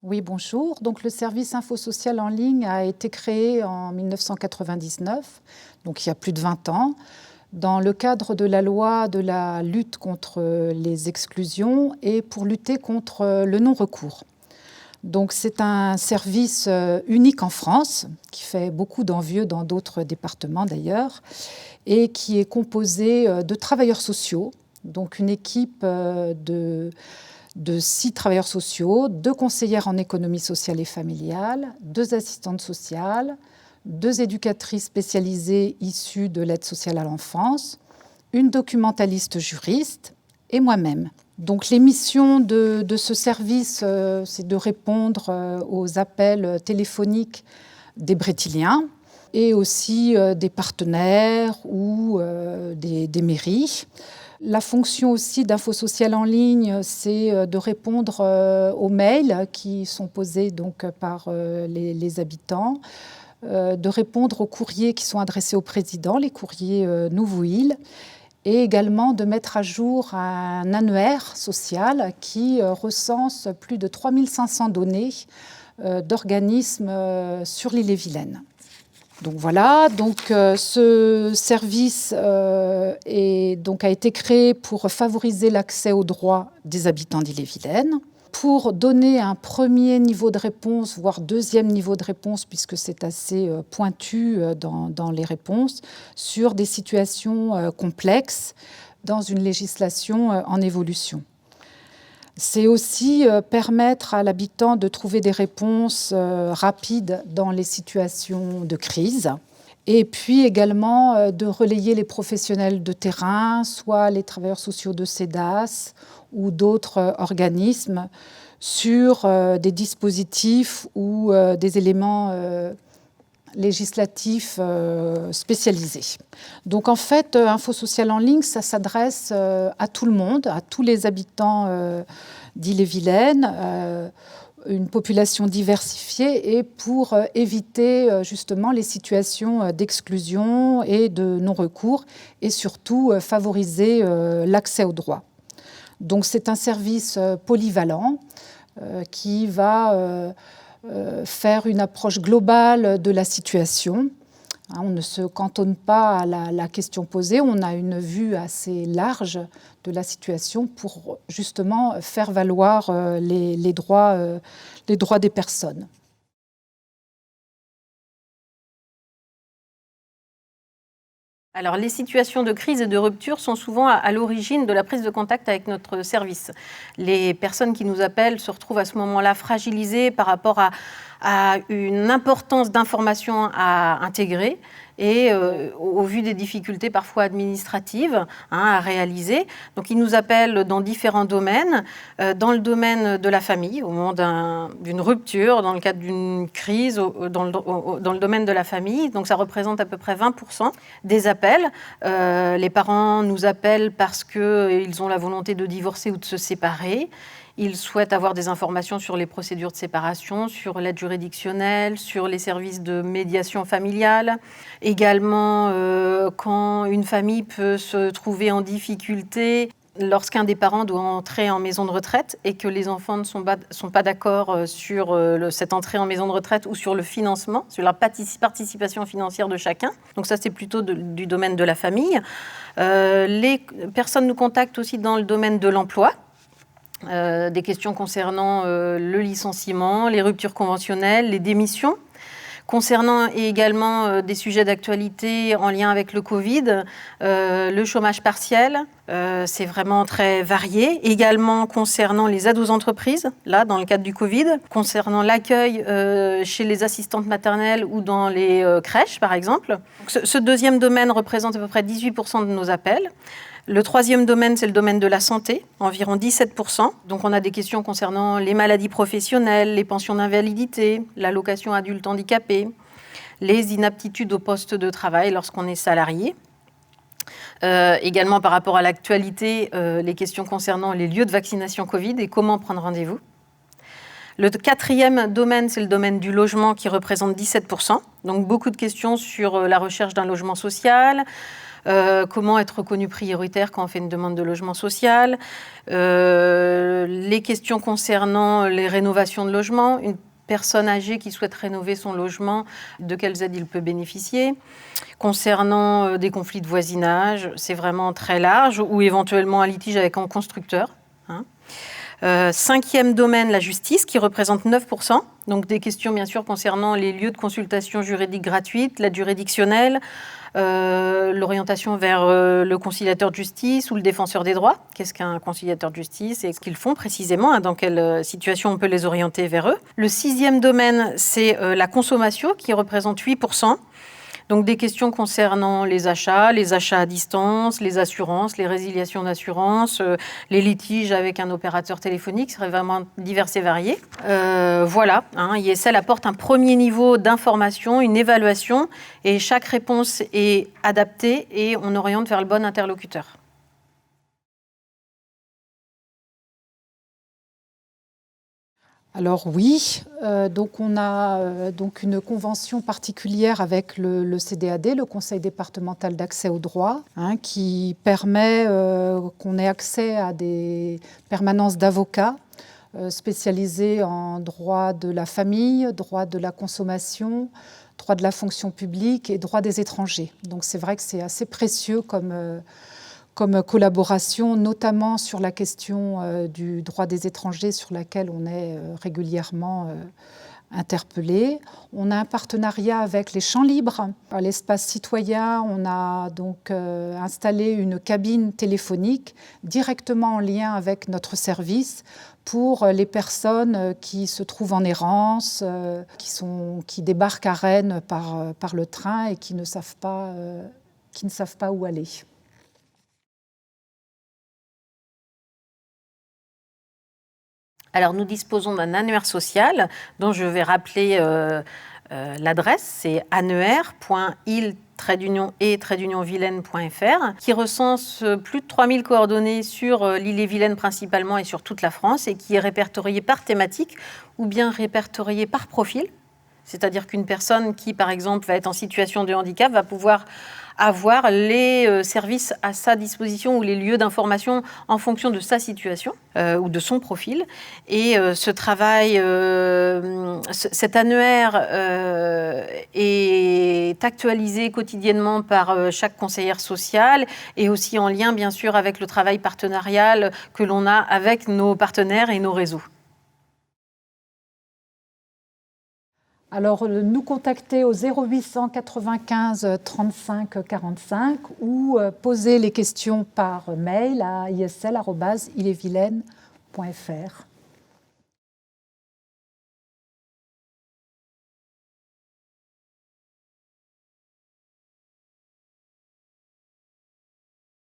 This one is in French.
Oui, bonjour. Donc, le service infosocial en ligne a été créé en 1999, donc il y a plus de 20 ans, dans le cadre de la loi de la lutte contre les exclusions et pour lutter contre le non-recours. Donc, c'est un service unique en France, qui fait beaucoup d'envieux dans d'autres départements d'ailleurs, et qui est composé de travailleurs sociaux, donc une équipe de 6 travailleurs sociaux, 2 conseillères en économie sociale et familiale, 2 assistantes sociales, 2 éducatrices spécialisées issues de l'aide sociale à l'enfance, une documentaliste juriste et moi-même. Donc les missions de ce service, c'est de répondre aux appels téléphoniques des Brétiliens et aussi des partenaires ou des mairies. La fonction aussi d'Infosocial en ligne, c'est de répondre aux mails qui sont posés donc par les habitants, de répondre aux courriers qui sont adressés au président, les courriers Nouveau-Île, et également de mettre à jour un annuaire social qui recense plus de 3500 données d'organismes sur l'île-et-Vilaine. Donc voilà, ce service a été créé pour favoriser l'accès aux droits des habitants d'Ille-et-Vilaine, pour donner un premier niveau de réponse, voire deuxième niveau de réponse, puisque c'est assez pointu dans les réponses, sur des situations complexes dans une législation en évolution. C'est aussi permettre à l'habitant de trouver des réponses rapides dans les situations de crise. Et puis également de relayer les professionnels de terrain, soit les travailleurs sociaux de CEDAS ou d'autres organismes, sur des dispositifs ou des éléments législatifs spécialisés. Donc en fait, Infosocial en ligne, ça s'adresse à tout le monde, à tous les habitants d'Ille-et-Vilaine, une population diversifiée, et pour éviter justement les situations d'exclusion et de non-recours, et surtout favoriser l'accès aux droits. Donc c'est un service polyvalent qui va faire une approche globale de la situation. On ne se cantonne pas à la question posée, on a une vue assez large de la situation pour justement faire valoir les droits des personnes. Alors, les situations de crise et de rupture sont souvent à l'origine de la prise de contact avec notre service. Les personnes qui nous appellent se retrouvent à ce moment-là fragilisées par rapport à une importance d'informations à intégrer et au vu des difficultés parfois administratives à réaliser. Donc, ils nous appellent dans différents domaines. Dans le domaine de la famille, au moment d'une rupture, dans le cadre d'une crise, dans le domaine de la famille. Donc, ça représente à peu près 20% des appels. Les parents nous appellent parce qu'ils ont la volonté de divorcer ou de se séparer. Ils souhaitent avoir des informations sur les procédures de séparation, sur l'aide juridictionnelle, sur les services de médiation familiale. Également, quand une famille peut se trouver en difficulté, lorsqu'un des parents doit entrer en maison de retraite et que les enfants ne sont pas d'accord sur cette entrée en maison de retraite ou sur le financement, sur la participation financière de chacun. Donc ça, c'est plutôt du domaine de la famille. Les personnes nous contactent aussi dans le domaine de l'emploi. Des questions concernant le licenciement, les ruptures conventionnelles, les démissions. Concernant également des sujets d'actualité en lien avec le Covid, le chômage partiel, c'est vraiment très varié. Également concernant les aides aux entreprises, là, dans le cadre du Covid. Concernant l'accueil chez les assistantes maternelles ou dans les crèches, par exemple. Ce deuxième domaine représente à peu près 18% de nos appels. Le troisième domaine, c'est le domaine de la santé, environ 17%. Donc on a des questions concernant les maladies professionnelles, les pensions d'invalidité, l'allocation adulte handicapé, les inaptitudes au poste de travail lorsqu'on est salarié. Également par rapport à l'actualité, les questions concernant les lieux de vaccination Covid et comment prendre rendez-vous. Le quatrième domaine, c'est le domaine du logement qui représente 17%. Donc beaucoup de questions sur la recherche d'un logement social, comment être reconnu prioritaire quand on fait une demande de logement social, les questions concernant les rénovations de logements, une personne âgée qui souhaite rénover son logement, de quelles aides il peut bénéficier. Concernant des conflits de voisinage, c'est vraiment très large, ou éventuellement un litige avec un constructeur. Cinquième domaine, la justice, qui représente 9%. Donc des questions bien sûr concernant les lieux de consultation juridique gratuite, l'aide juridictionnelle, l'orientation vers le conciliateur de justice ou le défenseur des droits. Qu'est-ce qu'un conciliateur de justice et ce qu'ils font précisément, dans quelle situation on peut les orienter vers eux. Le sixième domaine, c'est la consommation, qui représente 8%. Donc des questions concernant les achats à distance, les assurances, les résiliations d'assurance, les litiges avec un opérateur téléphonique, c'est vraiment divers et varié. Voilà, ISL apporte un premier niveau d'information, une évaluation, et chaque réponse est adaptée et on oriente vers le bon interlocuteur. Alors oui, donc on a donc une convention particulière avec le CDAD, le Conseil départemental d'accès au droit, qui permet qu'on ait accès à des permanences d'avocats spécialisés en droit de la famille, droit de la consommation, droit de la fonction publique et droit des étrangers. Donc c'est vrai que c'est assez précieux comme collaboration, notamment sur la question du droit des étrangers, sur laquelle on est régulièrement interpellé. On a un partenariat avec les Champs Libres. À l'espace citoyen, on a donc installé une cabine téléphonique directement en lien avec notre service pour les personnes qui se trouvent en errance, qui débarquent à Rennes par le train et qui ne savent pas où aller. Alors, nous disposons d'un annuaire social dont je vais rappeler l'adresse, c'est annuaire.il-et-vilaine.fr, qui recense plus de 3000 coordonnées sur l'île-et-Vilaine principalement et sur toute la France, et qui est répertoriée par thématique ou bien répertoriée par profil. C'est-à-dire qu'une personne qui, par exemple, va être en situation de handicap va pouvoir avoir les services à sa disposition ou les lieux d'information en fonction de sa situation ou de son profil. Et ce travail, cet annuaire est actualisé quotidiennement par chaque conseillère sociale et aussi en lien, bien sûr, avec le travail partenarial que l'on a avec nos partenaires et nos réseaux. Alors, nous contacter au 0800 95 35 45 ou poser les questions par mail à isl@il-et-vilaine.fr.